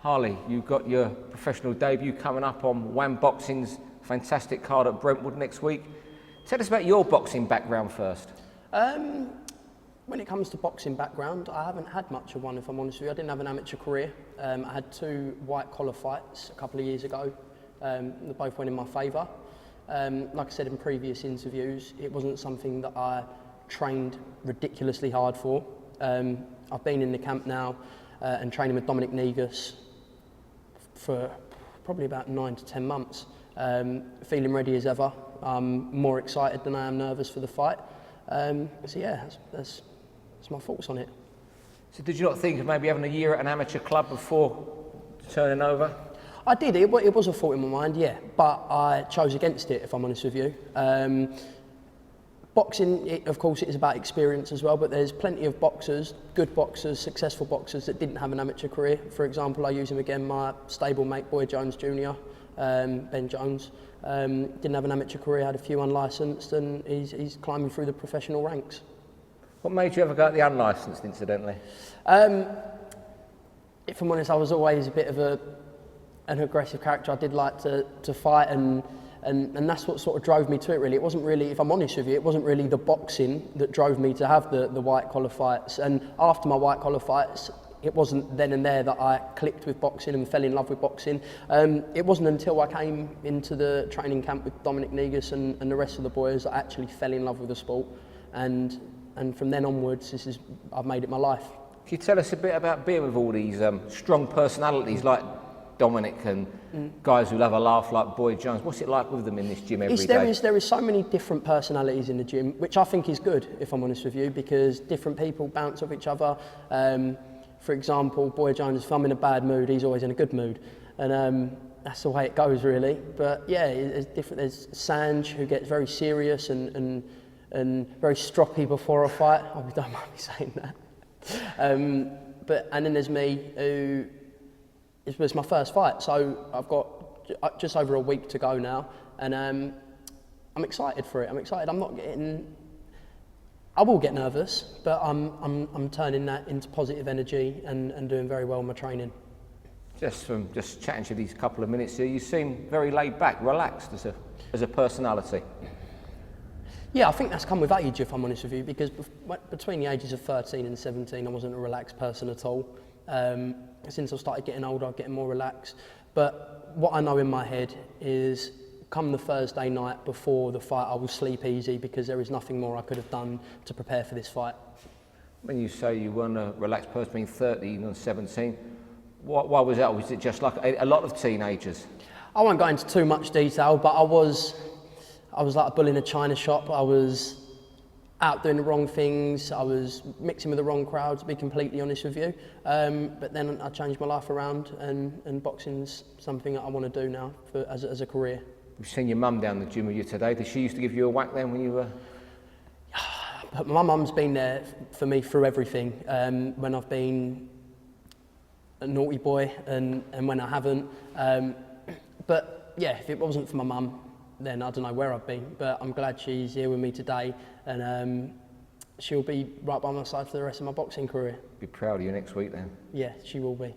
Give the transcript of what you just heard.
Harley, you've got your professional debut coming up on Wham Boxing's fantastic card at Brentwood next week. Tell us about your boxing background first. When it comes to boxing background, I haven't had much of one, if I'm honest with you. I didn't have an amateur career. I had 2 white collar fights a couple of years ago. They both went in my favour. Like I said in previous interviews, it wasn't something that I trained ridiculously hard for. I've been in the camp now and training with Dominic Negus for probably about 9 to 10 months. Feeling ready as ever. I'm more excited than I am nervous for the fight. So yeah, that's my thoughts on it. So did you not think of maybe having a year at an amateur club before turning over? I did, it was a thought in my mind, yeah, but I chose against it, if I'm honest with you. Boxing, of course, it is about experience as well, but there's plenty of boxers, good boxers, successful boxers that didn't have an amateur career. For example, I use him again, my stablemate, Boy Jones Jr., Ben Jones, didn't have an amateur career, had a few unlicensed, and he's climbing through the professional ranks. What made you ever go at the unlicensed, incidentally? If I'm honest, I was always a bit of an aggressive character. I did like to fight, and that's what sort of drove me to it, really. It wasn't really, if I'm honest with you, it wasn't really the boxing that drove me to have the white collar fights. And after my white collar fights, it wasn't then and there that I clicked with boxing and fell in love with boxing. It wasn't until I came into the training camp with Dominic Negus and the rest of the boys that I actually fell in love with the sport. And from then onwards, I've made it my life. Can you tell us a bit about being with all these strong personalities like Dominic and guys who love a laugh like Boy Jones? What's it like with them in this gym every day? There is so many different personalities in the gym, which I think is good, if I'm honest with you, because different people bounce off each other. For example, Boy Jones, if I'm in a bad mood, he's always in a good mood. And that's the way it goes, really. But yeah, it's different. There's Sanj, who gets very serious and very stroppy before a fight. I don't mind me saying that. And then there's me, who it was my first fight, so I've got just over a week to go now, and I'm excited for it. I'm excited. I will get nervous, but I'm turning that into positive energy and doing very well in my training. Just chatting to you these couple of minutes here, you seem very laid back, relaxed as a personality. Yeah, I think that's come with age, if I'm honest with you, because between the ages of 13 and 17, I wasn't a relaxed person at all. Since I started getting older, I'm getting more relaxed. But what I know in my head is, come the Thursday night before the fight, I will sleep easy, because there is nothing more I could have done to prepare for this fight. When you say you weren't a relaxed person being 13 and 17, why was that? Was it just like a lot of teenagers? I won't go into too much detail, but I was like a bull in a china shop. I was out doing the wrong things. I was mixing with the wrong crowd, to be completely honest with you. But then I changed my life around, and boxing's something that I want to do now as a career. We've seen your mum down the gym with you today. Did she used to give you a whack then when you were? But my mum's been there for me through everything. When I've been a naughty boy and when I haven't. But yeah, if it wasn't for my mum, then I don't know where I'd be. But I'm glad she's here with me today, and she'll be right by my side for the rest of my boxing career. Be proud of you next week then. Yeah, she will be.